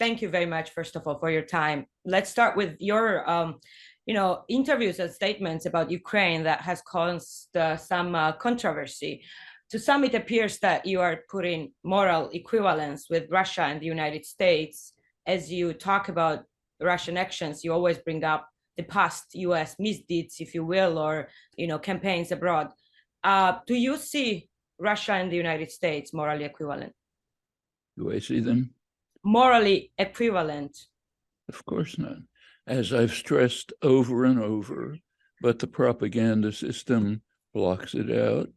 thank you very much, first of all, for your time. Let's start with your, interviews and statements about Ukraine that has caused some controversy. To some, it appears that you are putting moral equivalence with Russia and the United States. As you talk about Russian actions, you always bring up the past U.S. misdeeds, if you will, or campaigns abroad. Do you see Russia and the United States morally equivalent? Do I see them morally equivalent? Of course not. As I've stressed over and over, but the propaganda system blocks it out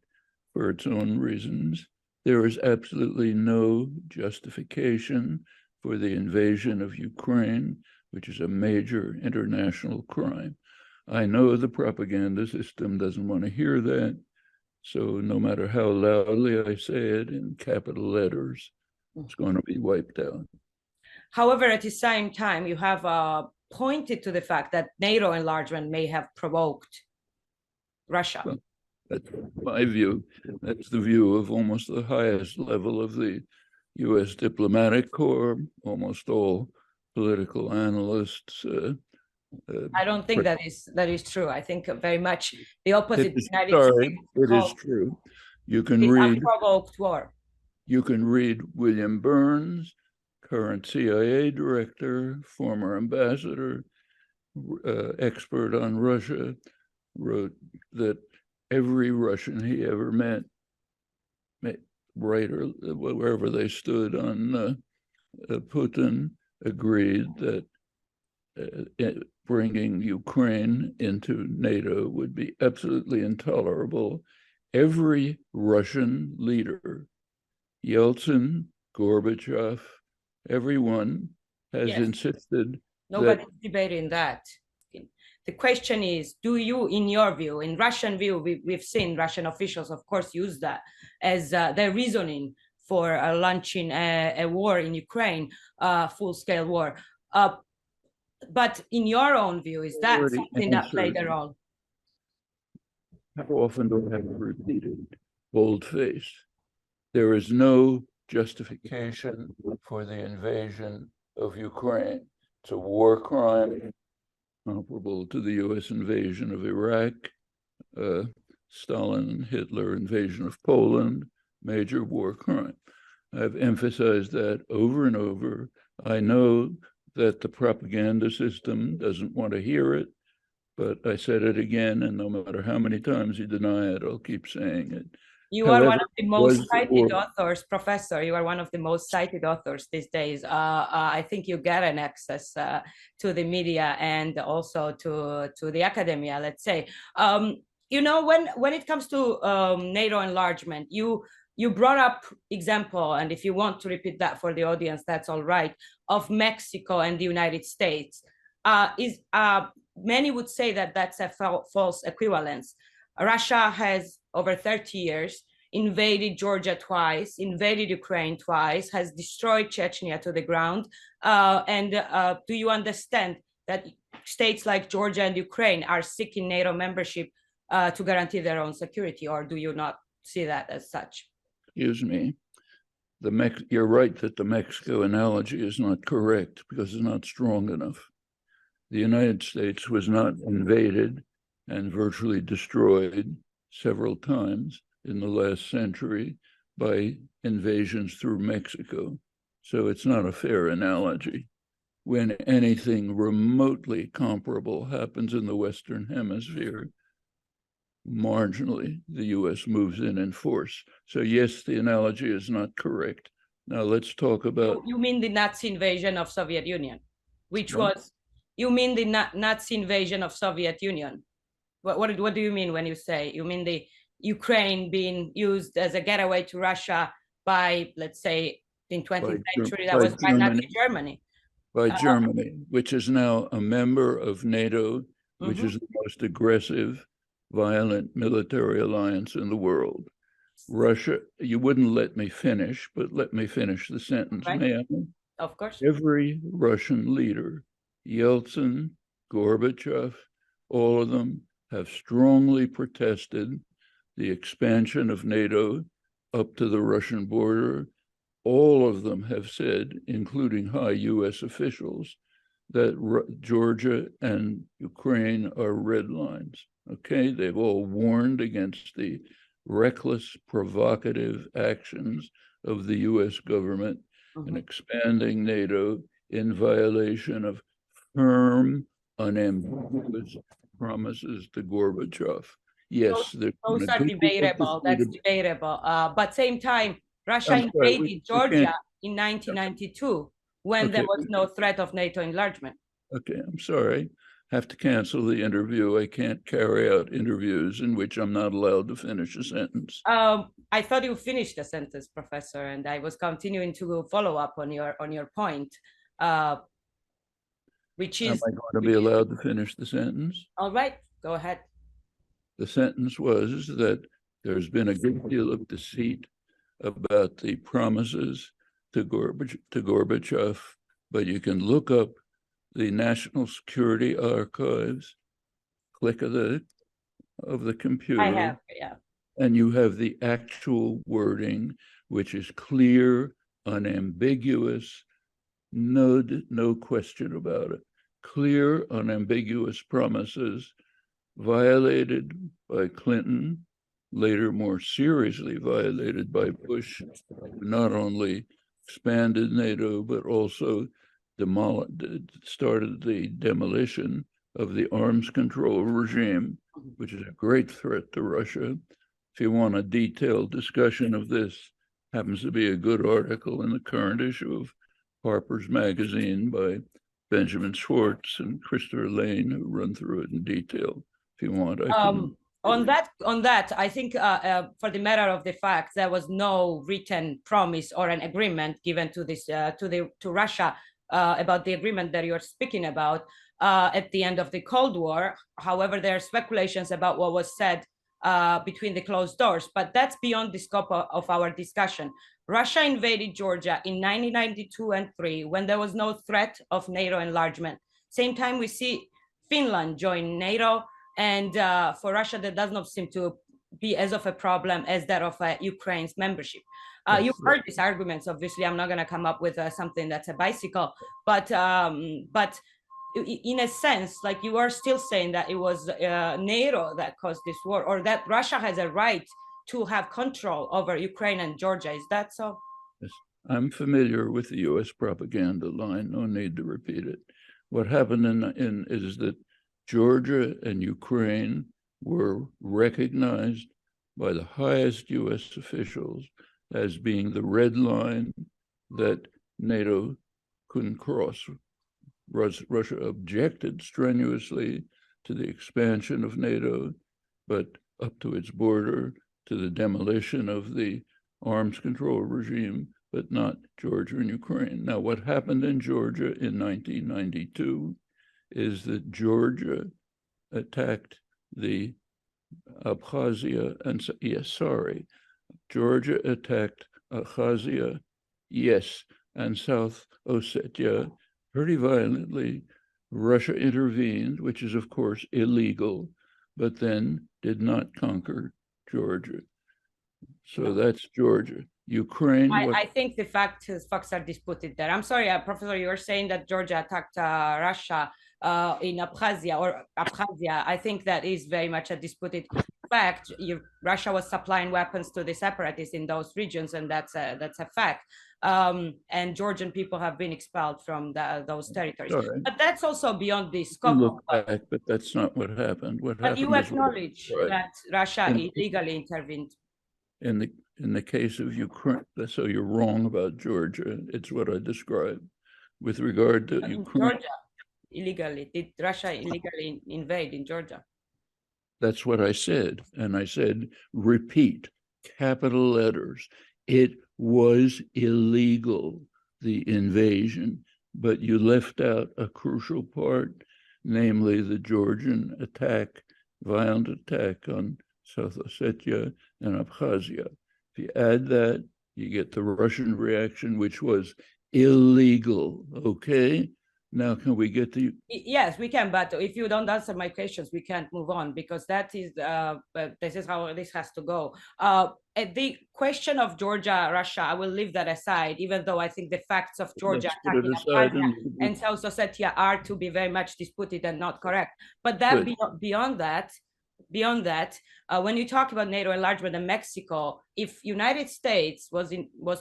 for its own reasons. There is absolutely no justification for the invasion of Ukraine, which is a major international crime. I know the propaganda system doesn't want to hear that, so no matter how loudly I say it in capital letters, it's going to be wiped out. However, at the same time, you have pointed to the fact that NATO enlargement may have provoked Russia. Well, that's my view. That's the view of almost the highest level of the U.S. diplomatic corps, almost all political analysts. I don't think that is true. I think very much the opposite. It is true. You can read unprovoked war. You can read William Burns, current CIA director, former ambassador, expert on Russia, wrote that every Russian he ever met, right or wherever they stood on Putin, agreed that bringing Ukraine into NATO would be absolutely intolerable. Every Russian leader, Yeltsin, Gorbachev, everyone has insisted. Nobody's debating that. The question is, do you, in your view, in Russian view, we've seen Russian officials, of course, use that as their reasoning for launching a war in Ukraine, full-scale war. But in your own view, is that something that played a role? How often do I have to repeat it? Bold-faced. There is no justification for the invasion of Ukraine. It's a war crime comparable to the U.S. invasion of Iraq, Stalin and Hitler invasion of Poland, major war crime. I've emphasized that over and over. I know that the propaganda system doesn't want to hear it, but I said it again, and no matter how many times you deny it, I'll keep saying it. You are one of the most cited authors, Professor. You are one of the most cited authors these days. I think you get an access to the media and also to the academia, let's say. When it comes to NATO enlargement, you brought up example, and if you want to repeat that for the audience, that's all right, of Mexico and the United States. Many would say that that's a false equivalence. Russia has, over 30 years, invaded Georgia twice, invaded Ukraine twice, has destroyed Chechnya to the ground. Do you understand that states like Georgia and Ukraine are seeking NATO membership to guarantee their own security, or do you not see that as such? Excuse me. You're right that the Mexico analogy is not correct because it's not strong enough. The United States was not invaded and virtually destroyed several times in the last century by invasions through Mexico. So it's not a fair analogy. When anything remotely comparable happens in the Western Hemisphere, marginally, the US moves in force. So yes, the analogy is not correct. Now let's talk about... You mean the Nazi invasion of Soviet Union, which was... You mean the Nazi invasion of Soviet Union? What do you mean when you say, you mean the Ukraine being used as a getaway to Russia by, let's say, in 20th century, that was by Nazi Germany? By Germany, which is now a member of NATO, which is the most aggressive, violent military alliance in the world. Russia, you wouldn't let me finish, but let me finish the sentence, may I? Of course. Every Russian leader, Yeltsin, Gorbachev, all of them have strongly protested the expansion of NATO up to the Russian border, all of them have said, including high U.S. officials, that Georgia and Ukraine are red lines. Okay, they've all warned against the reckless, provocative actions of the U.S. government in expanding NATO in violation of firm, unambiguous promises to Gorbachev. Yes, those are debatable. That's debatable. But same time, Russia invaded Georgia in 1992 when there was no threat of NATO enlargement. Okay, I'm sorry. I have to cancel the interview. I can't carry out interviews in which I'm not allowed to finish a sentence. I thought you finished the sentence, Professor, and I was continuing to follow up on your point, which is. Am I going to be allowed to finish the sentence? All right, go ahead. The sentence was that there's been a good deal of deceit about the promises to Gorbachev, but you can look up the National Security Archives, click of the computer. I have, yeah. And you have the actual wording, which is clear, unambiguous, no question about it. Clear, unambiguous promises violated by Clinton, later more seriously violated by Bush, not only expanded NATO, but also started the demolition of the arms control regime, which is a great threat to Russia. If you want a detailed discussion of this, happens to be a good article in the current issue of Harper's Magazine by Benjamin Schwartz and Christopher Lane, who run through it in detail. If you want, I can. On that, I think for the matter of the fact, there was no written promise or an agreement given to this to Russia about the agreement that you're speaking about at the end of the Cold War. However, there are speculations about what was said between the closed doors, but that's beyond the scope of our discussion. Russia invaded Georgia in 1992 and 3 when there was no threat of NATO enlargement. Same time we see Finland join NATO, and for Russia that does not seem to be as of a problem as that of Ukraine's membership. You've heard these arguments. Obviously, I'm not going to come up with something that's a bicycle, but in a sense, like you are still saying that it was NATO that caused this war, or that Russia has a right to have control over Ukraine and Georgia. Is that so? Yes, I'm familiar with the U.S. propaganda line. No need to repeat it. What happened is that Georgia and Ukraine were recognized by the highest U.S. officials as being the red line that NATO couldn't cross. Russia objected strenuously to the expansion of NATO, but up to its border, to the demolition of the arms control regime, but not Georgia and Ukraine. Now, what happened in Georgia in 1992 is that Georgia attacked the Abkhazia and Georgia attacked Abkhazia, yes, and South Ossetia pretty violently. Russia intervened, which is of course illegal, but then did not conquer Georgia. So that's Georgia. Ukraine. I think the facts are disputed there. I'm sorry, Professor, you were saying that Georgia attacked Russia in Abkhazia. I think that is very much a disputed fact. Russia was supplying weapons to the separatists in those regions, and that's a fact. And Georgian people have been expelled from those territories. Sorry. But that's also beyond the scope. Look back, but that's not what happened. What happened? But you acknowledge that Russia illegally intervened. In the case of Ukraine, so you're wrong about Georgia. It's what I described. With regard to Ukraine, Georgia illegally, did Russia illegally invade in Georgia? That's what I said. And I said, repeat, capital letters. It was illegal, the invasion, but you left out a crucial part, namely the Georgian attack, violent attack on South Ossetia and Abkhazia. If you add that, you get the Russian reaction, which was illegal, okay? Now, can we get to? Yes, we can, but if you don't answer my questions, we can't move on, because that is this is how this has to go. The question of Georgia, Russia, I will leave that aside, even though I think the facts of Georgia attacking Abkhazia and South Ossetia are to be very much disputed and not correct. But that beyond that, when you talk about NATO enlargement and Mexico, if United States was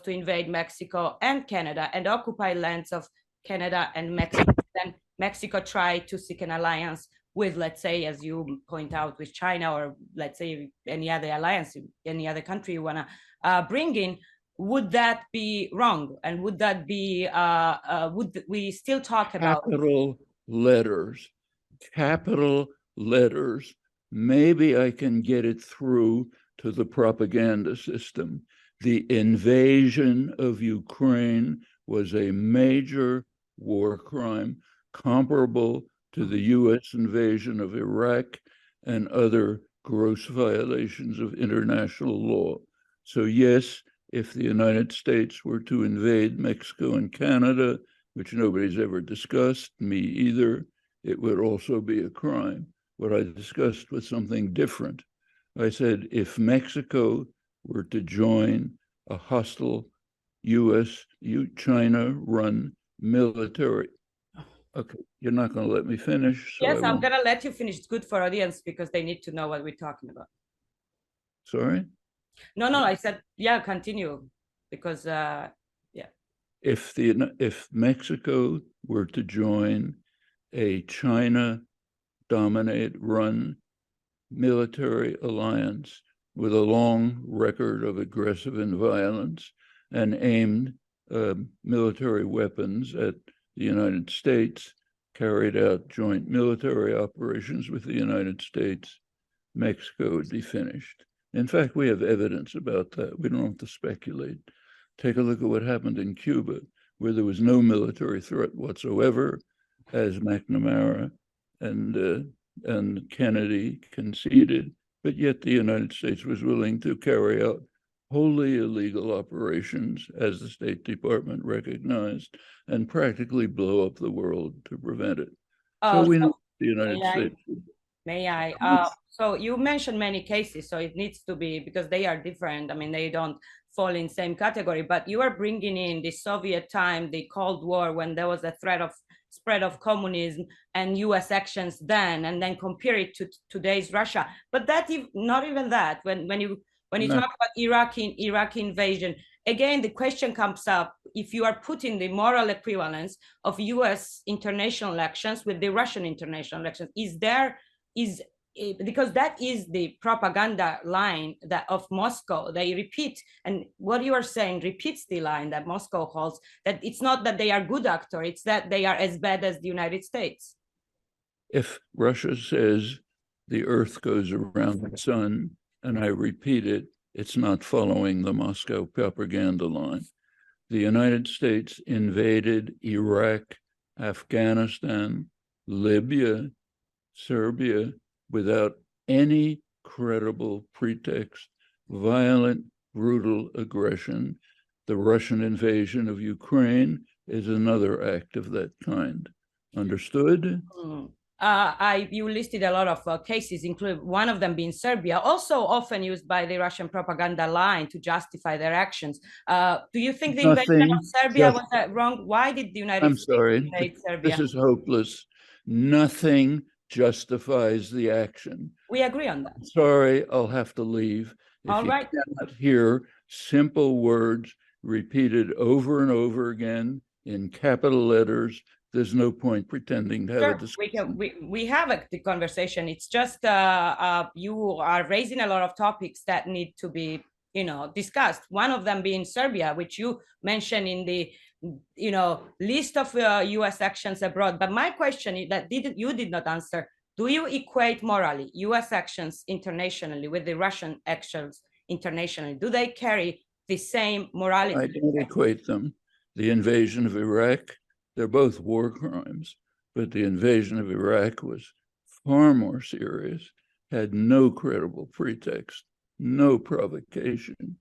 to invade Mexico and Canada and occupy lands of Canada and Mexico, then Mexico tried to seek an alliance with, let's say, as you point out, with China, or let's say any other alliance, any other country you want to bring in, would that be wrong? And would that be, would we still talk about capital letters? Maybe I can get it through to the propaganda system. The invasion of Ukraine was a major war crime comparable to the U.S. invasion of Iraq and other gross violations of international law. So yes, if the United States were to invade Mexico and Canada, which nobody's ever discussed, me either, it would also be a crime. What I discussed was something different. I said, if Mexico were to join a hostile U.S., China-run military. Okay, you're not going to let me finish. So yes, I'm going to let you finish. It's good for audience because they need to know what we're talking about. Sorry? No, I said, yeah, continue, because, yeah. If Mexico were to join a China-run military alliance with a long record of aggressive and violence and aimed military weapons at the United States, carried out joint military operations with the United States, Mexico would be finished. In fact, we have evidence about that. We don't have to speculate. Take a look at what happened in Cuba, where there was no military threat whatsoever, as McNamara and Kennedy conceded, but yet the United States was willing to carry out wholly illegal operations, as the State Department recognized, and practically blow up the world to prevent it. So we know the United States. May I? So you mentioned many cases, so it needs to be, because they are different. I mean, they don't fall in same category, but you are bringing in the Soviet time, the Cold War, when there was a threat of spread of communism and US actions then, and then compare it to today's Russia. But that, not even that, when you talk about Iraqi invasion, again, the question comes up, if you are putting the moral equivalence of US international actions with the Russian international elections, because that is the propaganda line that of Moscow. They repeat, and what you are saying repeats the line that Moscow holds, that it's not that they are good actors, it's that they are as bad as the United States. If Russia says the earth goes around the sun, and I repeat it, it's not following the Moscow propaganda line. The United States invaded Iraq, Afghanistan, Libya, Serbia, without any credible pretext, violent, brutal aggression. The Russian invasion of Ukraine is another act of that kind. Understood? You listed a lot of cases, including one of them being Serbia, also often used by the Russian propaganda line to justify their actions. Do you think the invasion of Serbia was wrong? Why did the United States invade Serbia? This is hopeless. Nothing justifies the action. We agree on that. Sorry, I'll have to leave. If you cannot hear simple words repeated over and over again in capital letters, there's no point pretending to have a discussion. We have the conversation. It's just you are raising a lot of topics that need to be, discussed. One of them being Serbia, which you mentioned in the, list of U.S. actions abroad. But my question is that you did not answer. Do you equate morally U.S. actions internationally with the Russian actions internationally? Do they carry the same morality? I don't equate them. The invasion of Iraq, they're both war crimes, but the invasion of Iraq was far more serious, had no credible pretext, no provocation.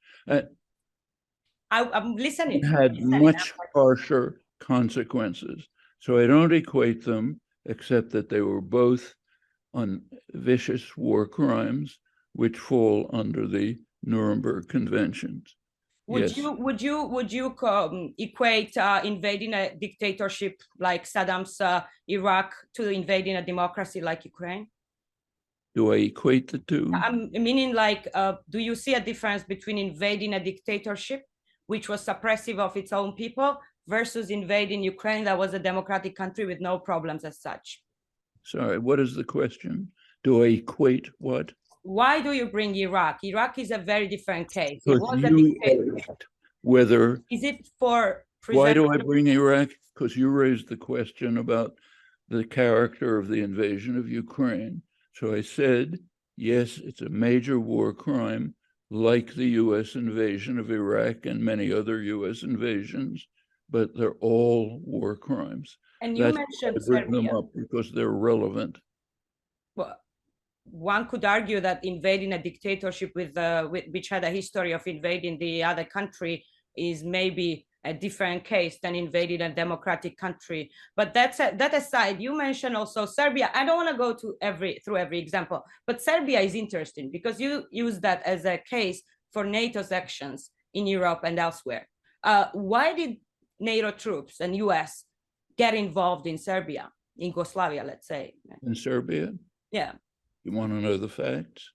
I'm listening. It had much harsher consequences. So I don't equate them, except that they were both on vicious war crimes, which fall under the Nuremberg Conventions. Would Yes. you equate invading a dictatorship like Saddam's Iraq to invading a democracy like Ukraine? Do I equate the two? I'm meaning like, do you see a difference between invading a dictatorship, which was suppressive of its own people, versus invading Ukraine, that was a democratic country with no problems as such? Sorry, what is the question? Do I equate what? Why do you bring Iraq? Iraq is a very different case. It Because was a you dictatorship. asked whether. Is it for Why do I presenting? bring Iraq? Because you raised the question about the character of the invasion of Ukraine. So I said, yes, it's a major war crime, like the US invasion of Iraq and many other US invasions, but they're all war crimes. And you That's why I mentioned bring them Serbia. up, because they're relevant. Well, one could argue that invading a dictatorship which had a history of invading the other country is maybe a different case than invading a democratic country. But that aside, you mentioned also Serbia. I don't want to go through every example, but Serbia is interesting because you use that as a case for NATO's actions in Europe and elsewhere. Why did NATO troops and US get involved in Serbia, in Yugoslavia, let's say? In Serbia? Yeah. You want to know the facts?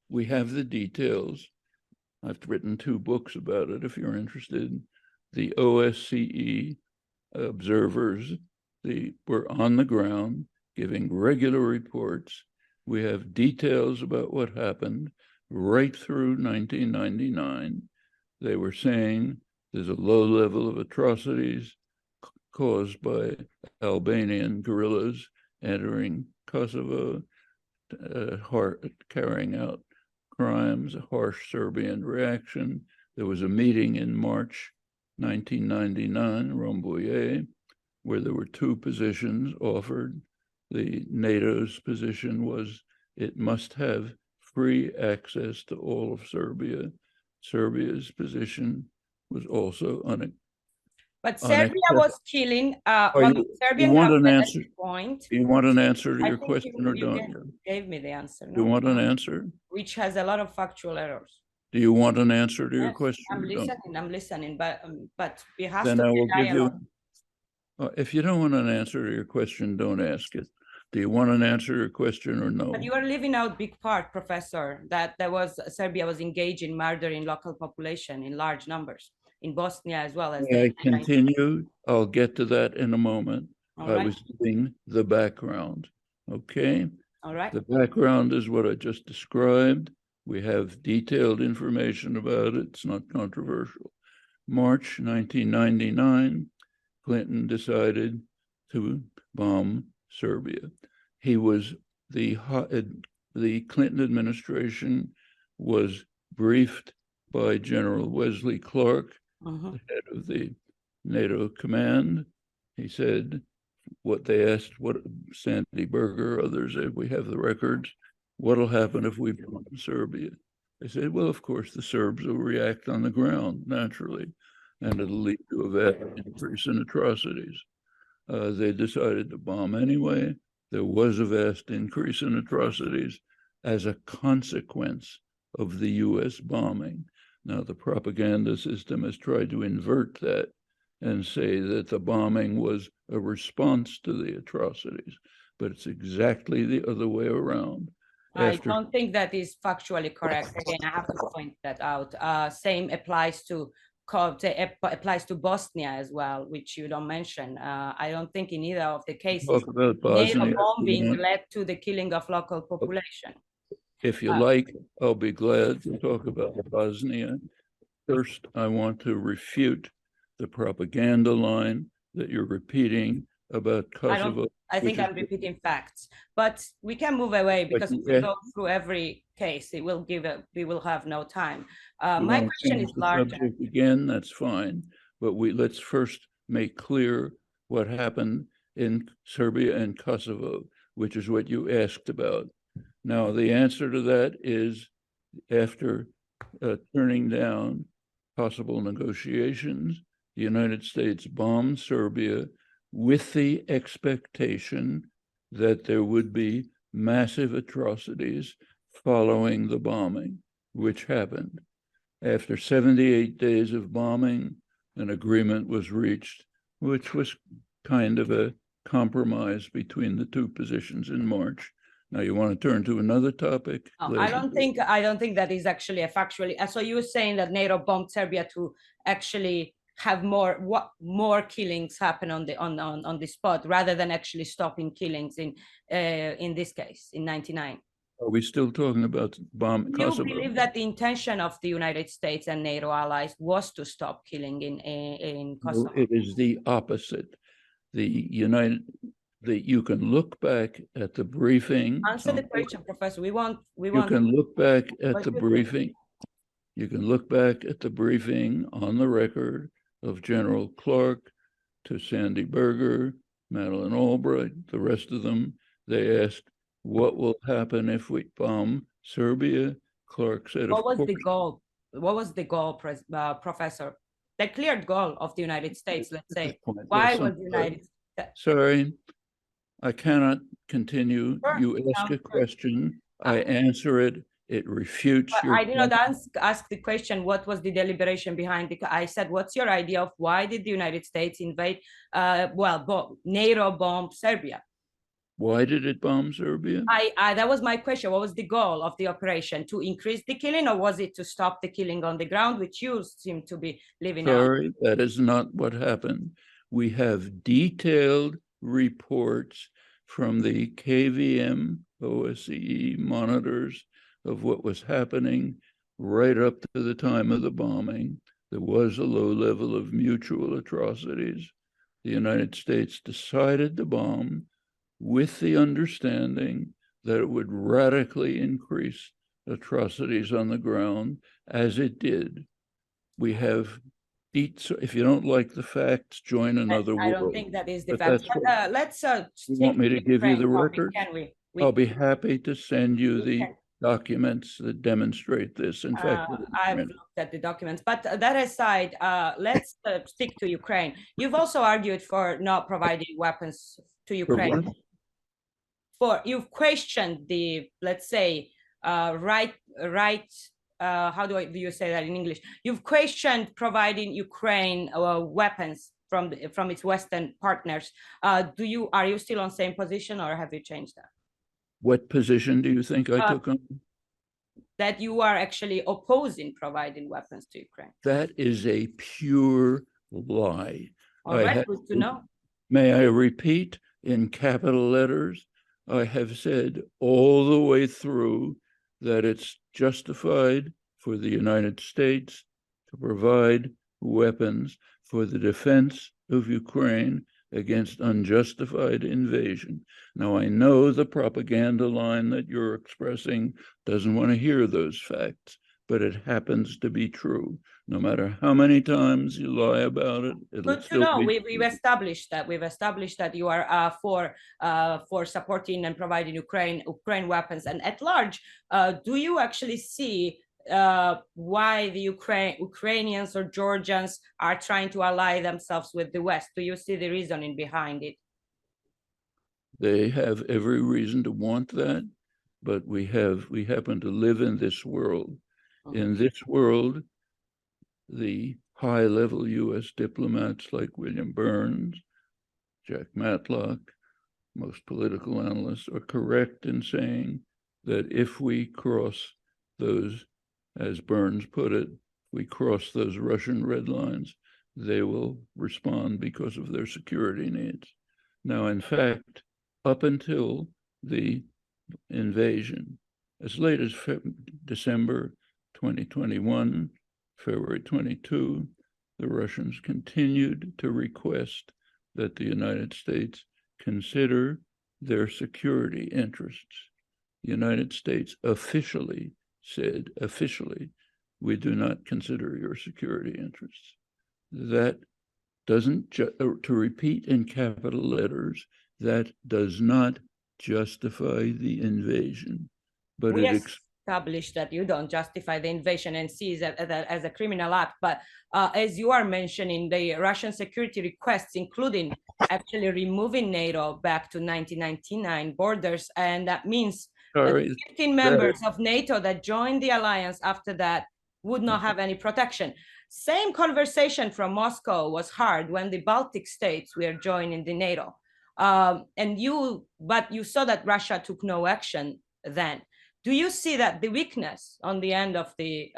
We have the details. I've written 2 books about it if you're interested. The OSCE observers, were on the ground giving regular reports. We have details about what happened right through 1999. They were saying there's a low level of atrocities caused by Albanian guerrillas entering Kosovo, carrying out crimes, a harsh Serbian reaction. There was a meeting in March 1999, Rambouillet, where there were 2 positions offered. The NATO's position was it must have free access to all of Serbia. Serbia's position was also But Serbia was killing. Serbian government at this point. Do you want an answer to I your think question, or don't you? Gave me the answer. Do you want an answer? Which has a lot of factual errors. Do you want an answer to your question? I'm listening. I'm listening. But we have then to. I will give you. If you don't want an answer to your question, don't ask it. Do you want an answer to your question or no? But you are leaving out big part, Professor, that Serbia was engaged in murdering local population in large numbers in Bosnia as well as. I continue. I'll get to that in a moment. All right. I was giving the background. Okay. All right. The background is what I just described. We have detailed information about it. It's not controversial. March 1999, Clinton decided to bomb Serbia. He was the Clinton administration was briefed by General Wesley Clark, the head of the NATO command. He said, what they asked, what Sandy Berger, others said, we have the records. What'll happen if we bomb Serbia? They said, well, of course, the Serbs will react on the ground naturally, and it'll lead to a vast increase in atrocities. They decided to bomb anyway. There was a vast increase in atrocities as a consequence of the US bombing. Now, the propaganda system has tried to invert that and say that the bombing was a response to the atrocities, but it's exactly the other way around. I don't think that is factually correct. Again, I have to point that out. Same applies to Bosnia as well, which you don't mention. I don't think in either of the cases NATO bombing led to the killing of local population. If you like, I'll be glad to talk about Bosnia. First, I want to refute the propaganda line that you're repeating about Kosovo. I think I'm repeating facts, but we can move away because if we go through every case, we will have no time. My question is larger. Again, that's fine, but let's first make clear what happened in Serbia and Kosovo, which is what you asked about. Now, the answer to that is after turning down possible negotiations, the United States bombed Serbia with the expectation that there would be massive atrocities following the bombing, which happened. After 78 days of bombing, an agreement was reached, which was kind of a compromise between the two positions in March. Now you want to turn to another topic? No, I don't think that is actually a factually. So you were saying that NATO bombed Serbia to actually have more killings happen on the spot rather than actually stopping killings in this case in 99. Are we still talking about bomb Kosovo? You believe that the intention of the United States and NATO allies was to stop killing in Kosovo? No, it is the opposite. You can look back at the briefing. Answer the question, Professor. You can look back at the briefing. You can look back at the briefing on the record of General Clark to Sandy Berger, Madeleine Albright, the rest of them. They asked, what will happen if we bomb Serbia? Clark said, what was the goal? What was the goal, Professor? The clear goal of the United States, let's say. Why was the United States? Sorry, I cannot continue. Sure. You ask a question, I answer it. It refutes your. I did not ask the question, what was the deliberation behind it? I said, what's your idea of why did the United States invade, NATO bombed Serbia? Why did it bomb Serbia? That was my question. What was the goal of the operation? To increase the killing, or was it to stop the killing on the ground, which you seem to be living out? Sorry, that is not what happened. We have detailed reports from the KVM OSCE monitors of what was happening right up to the time of the bombing. There was a low level of mutual atrocities. The United States decided to bomb with the understanding that it would radically increase atrocities on the ground, as it did. We have, if you don't like the facts, join another world. I don't think that is the fact. Let's you want me to give you the record? Can we? I'll be happy to send you the documents that demonstrate this. In fact, I've looked at the documents, but that aside, let's stick to Ukraine. You've also argued for not providing weapons to Ukraine. You've questioned the, let's say, how do you say that in English? You've questioned providing Ukraine weapons from its Western partners. Are you still on same position, or have you changed that? What position do you think I took on? That you are actually opposing providing weapons to Ukraine. That is a pure lie. All right, good to know. May I repeat in capital letters? I have said all the way through that it's justified for the United States to provide weapons for the defense of Ukraine against unjustified invasion. Now, I know the propaganda line that you're expressing doesn't want to hear those facts, but it happens to be true. No matter how many times you lie about it, good to know. We've established that. We've established that you are for supporting and providing Ukraine weapons. And at large, do you actually see why the Ukrainians or Georgians are trying to ally themselves with the West? Do you see the reasoning behind it? They have every reason to want that, but we happen to live in this world. In this world, the high-level U.S. diplomats like William Burns, Jack Matlock, most political analysts are correct in saying that if we cross those, as Burns put it, we cross those Russian red lines, they will respond because of their security needs. Now, in fact, up until the invasion, as late as December 2021, February 22, the Russians continued to request that the United States consider their security interests. The United States officially said, we do not consider your security interests. That doesn't, to repeat in capital letters, that does not justify the invasion, but it established that you don't justify the invasion and see that as a criminal act. But as you are mentioning, the Russian security requests, including actually removing NATO back to 1999 borders. And that means Sorry, 15 members of NATO that joined the alliance after that would not have any protection. Same conversation from Moscow was hard when the Baltic states were joining the NATO. But you saw that Russia took no action then. Do you see that the weakness on the end of the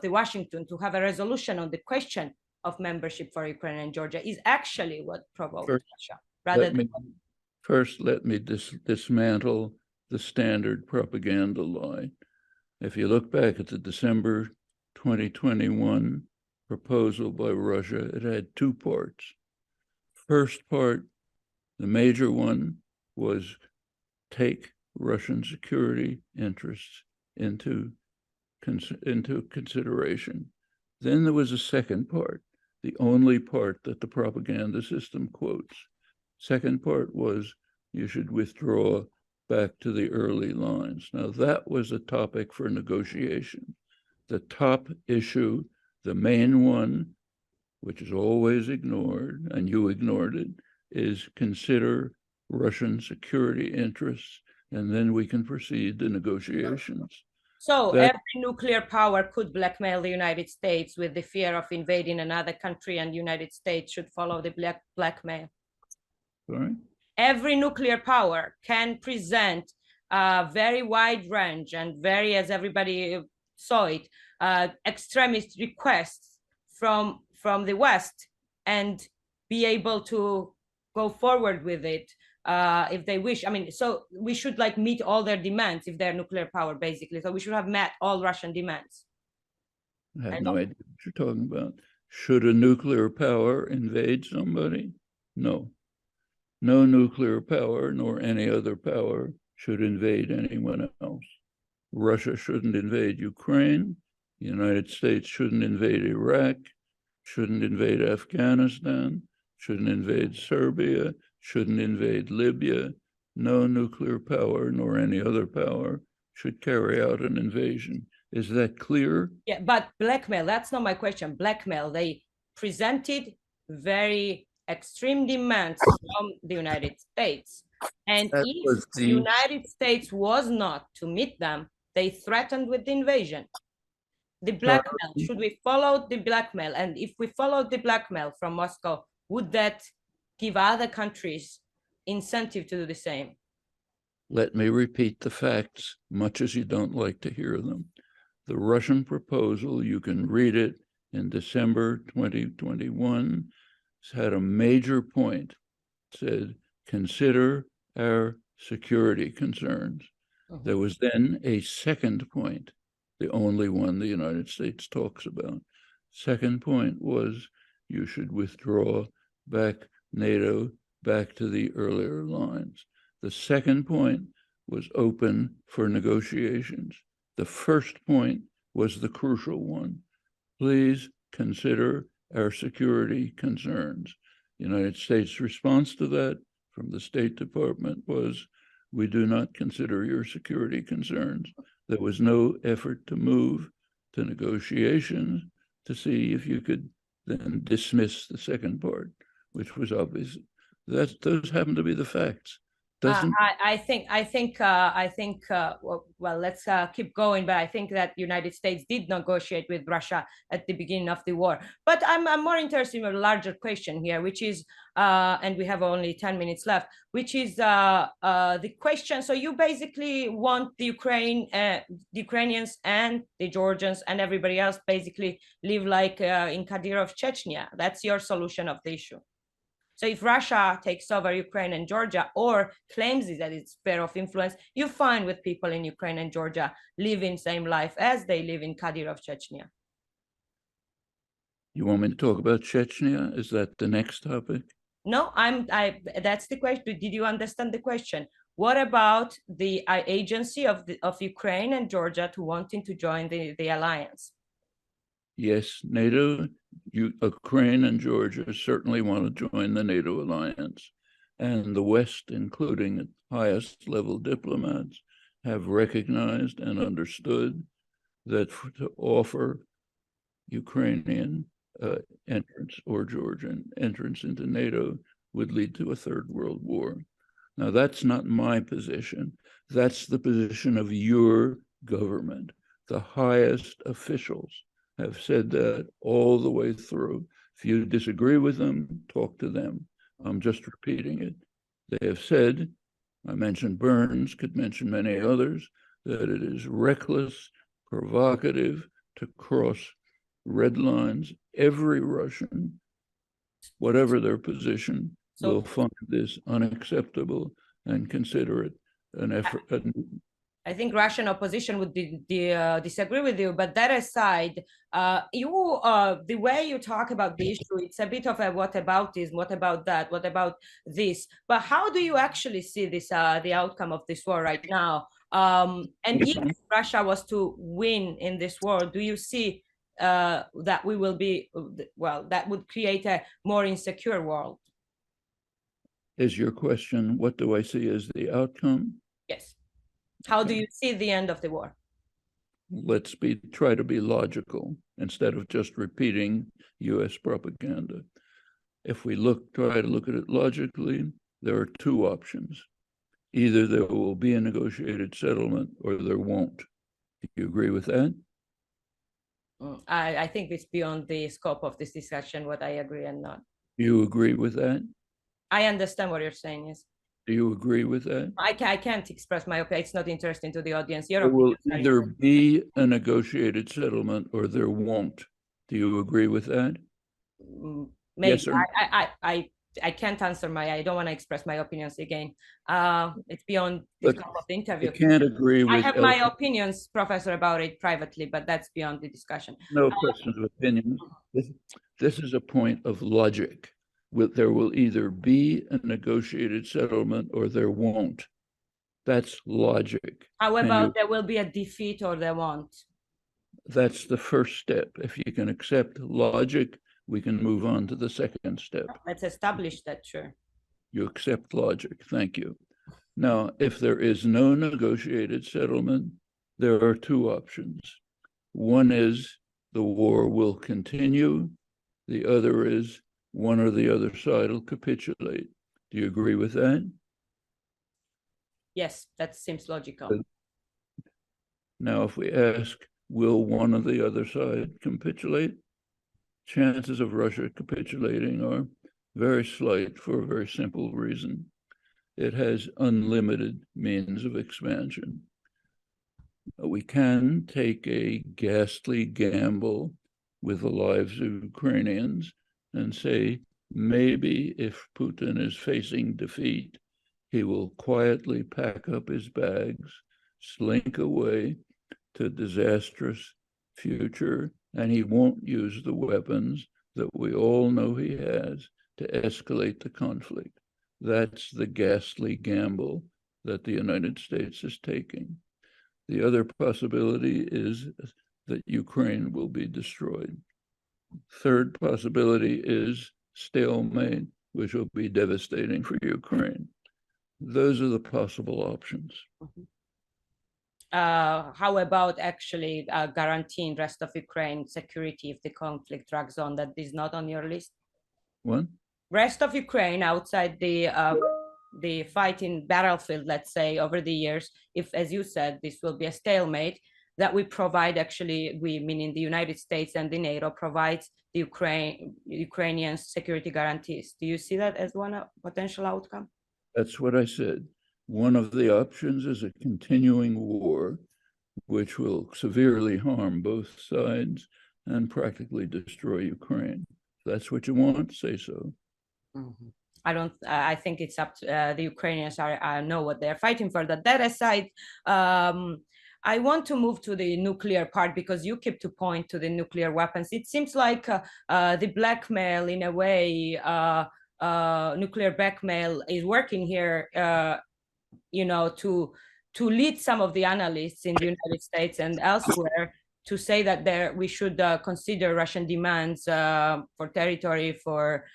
Washington to have a resolution on the question of membership for Ukraine and Georgia is actually what provoked Russia, rather than first let me dismantle the standard propaganda lie. If you look back at the December 2021 proposal by Russia, it had two parts. First part, the major one, was take Russian security interests into consideration. Then there was a second part, the only part that the propaganda system quotes. Second part was you should withdraw back to the early lines. Now that was a topic for negotiation. The top issue, the main one, which is always ignored, and you ignored it, is consider Russian security interests, and then we can proceed to negotiations. So every nuclear power could blackmail the United States with the fear of invading another country, and the United States should follow the blackmail. Sorry? Every nuclear power can present a very wide range and very, as everybody saw it, extremist requests from the West and be able to go forward with it if they wish. I mean, so we should like meet all their demands if they're nuclear power, basically. So we should have met all Russian demands. I have no idea what you're talking about. Should a nuclear power invade somebody? No. No nuclear power nor any other power should invade anyone else. Russia shouldn't invade Ukraine. The United States shouldn't invade Iraq, shouldn't invade Afghanistan, shouldn't invade Serbia, shouldn't invade Libya. No nuclear power nor any other power should carry out an invasion. Is that clear? Yeah, but blackmail, that's not my question. Blackmail, they presented very extreme demands from the United States. And if the United States was not to meet them, they threatened with the invasion. The blackmail, should we follow the blackmail? And if we followed the blackmail from Moscow, would that give other countries incentive to do the same? Let me repeat the facts, much as you don't like to hear them. The Russian proposal, you can read it in December 2021, had a major point. It said, consider our security concerns. There was then a second point, the only one the United States talks about. Second point was you should withdraw back NATO back to the earlier lines. The second point was open for negotiations. The first point was the crucial one. Please consider our security concerns. The United States' response to that from the State Department was, we do not consider your security concerns. There was no effort to move to negotiations to see if you could then dismiss the second part, which was obvious. Those happen to be the facts. I think well, let's keep going, but I think that United States did negotiate with Russia at the beginning of the war. But I'm more interested in a larger question here, which is, and we have only 10 minutes left, which is the question. So you basically want the Ukrainians and the Georgians and everybody else basically live like in Kadyrov, Chechnya. That's your solution of the issue. So if Russia takes over Ukraine and Georgia or claims that it's sphere of influence, you're fine with people in Ukraine and Georgia living same life as they live in Kadyrov, Chechnya. You want me to talk about Chechnya? Is that the next topic? No, that's the question. Did you understand the question? What about the agency of Ukraine and Georgia to wanting to join the alliance? Yes, NATO, Ukraine and Georgia certainly want to join the NATO alliance. And the West, including highest level diplomats, have recognized and understood that to offer Ukrainian entrance or Georgian entrance into NATO would lead to a third world war. Now, that's not my position. That's the position of your government. The highest officials have said that all the way through. If you disagree with them, talk to them. I'm just repeating it. They have said, I mentioned Burns, could mention many others, that it is reckless, provocative to cross red lines. Every Russian, whatever their position, will find this unacceptable and consider it an effort. I think Russian opposition would disagree with you, but that aside, the way you talk about the issue, it's a bit of a whataboutism. What about that? What about this? But how do you actually see this, the outcome of this war right now? And if Russia was to win in this war, do you see that we will be, well, that would create a more insecure world? Is your question, what do I see as the outcome? Yes. How do you see the end of the war? Let's try to be logical instead of just repeating US propaganda. If we try to look at it logically, there are two options. Either there will be a negotiated settlement or there won't. Do you agree with that? I think it's beyond the scope of this discussion what I agree and not. Do you agree with that? I understand what you're saying, yes. Do you agree with that? I can't express my opinion. It's not interesting to the audience. There will either be a negotiated settlement or there won't. Do you agree with that? Maybe. Yes, or I can't answer I don't want to express my opinions again. It's beyond the scope of the interview. I can't agree with. I have my opinions, Professor, about it privately, but that's beyond the discussion. No questions of opinion. This is a point of logic. There will either be a negotiated settlement or there won't. That's logic. How about there will be a defeat or there won't? That's the first step. If you can accept logic, we can move on to the second step. Let's establish that, sure. You accept logic. Thank you. Now, if there is no negotiated settlement, there are two options. One is the war will continue. The other is one or the other side will capitulate. Do you agree with that? Yes, that seems logical. Now, if we ask, will one or the other side capitulate? Chances of Russia capitulating are very slight for a very simple reason. It has unlimited means of expansion. We can take a ghastly gamble with the lives of Ukrainians and say, maybe if Putin is facing defeat, he will quietly pack up his bags, slink away to a disastrous future, and he won't use the weapons that we all know he has to escalate the conflict. That's the ghastly gamble that the United States is taking. The other possibility is that Ukraine will be destroyed. Third possibility is stalemate, which will be devastating for Ukraine. Those are the possible options. How about actually guaranteeing rest of Ukraine security if the conflict drags on? That is not on your list? What? Rest of Ukraine outside the fighting battlefield, let's say, over the years, if, as you said, this will be a stalemate, that we provide, actually, we, meaning the United States and the NATO, provides the Ukrainian security guarantees. Do you see that as one potential outcome? That's what I said. One of the options is a continuing war, which will severely harm both sides and practically destroy Ukraine. If that's what you want, say so. Mm-hmm. I think it's up to the Ukrainians know what they're fighting for. That aside, I want to move to the nuclear part, because you keep to point to the nuclear weapons. It seems like the blackmail, in a way, nuclear blackmail is working here, to lead some of the analysts in the United States and elsewhere to say that we should consider Russian demands for territory, for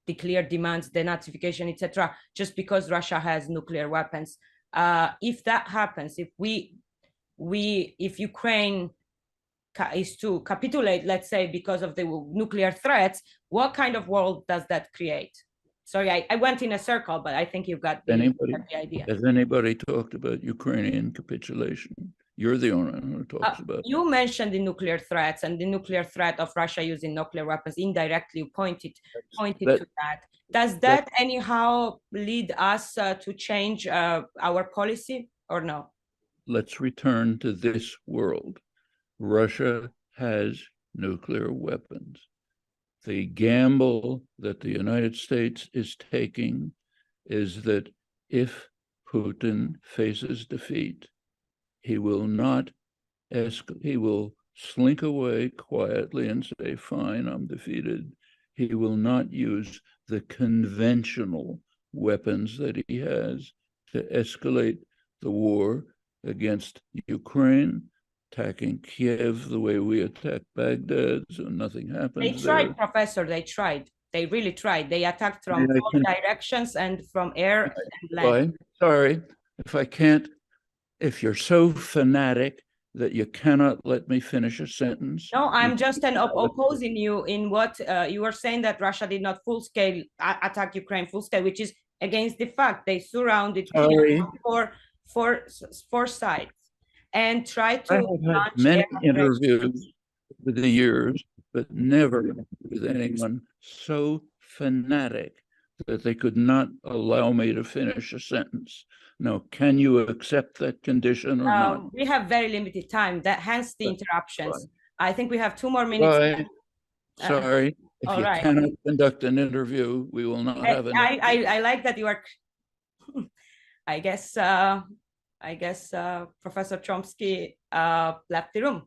declare demands, denazification, etc., just because Russia has nuclear weapons. If that happens, if Ukraine is to capitulate, let's say, because of the nuclear threats, what kind of world does that create? Sorry, I went in a circle, but I think you got the idea. Has anybody talked about Ukrainian capitulation? You're the only one who talks about it. You mentioned the nuclear threats and the nuclear threat of Russia using nuclear weapons. Indirectly, you pointed to that. Does that anyhow lead us to change our policy or no? Let's return to this world. Russia has nuclear weapons. The gamble that the United States is taking is that if Putin faces defeat, he will not he will slink away quietly and say, fine, I'm defeated. He will not use the conventional weapons that he has to escalate the war against Ukraine, attacking Kiev the way we attack Baghdad, so nothing happens. They tried, Professor, they tried. They really tried. They attacked from all directions and from air and land. Sorry, if you're so fanatic that you cannot let me finish a sentence. No, I'm just opposing you in what you were saying, that Russia did not full-scale attack Ukraine full-scale, which is against the fact. They surrounded four sides and tried to launch many interviews over the years, but never with anyone so fanatic that they could not allow me to finish a sentence. No, can you accept that condition or not? We have very limited time, that hence the interruptions. I think we have 2 more minutes. Sorry, if you cannot conduct an interview, we will not have an interview. I like that you are, I guess Professor Chomsky left the room.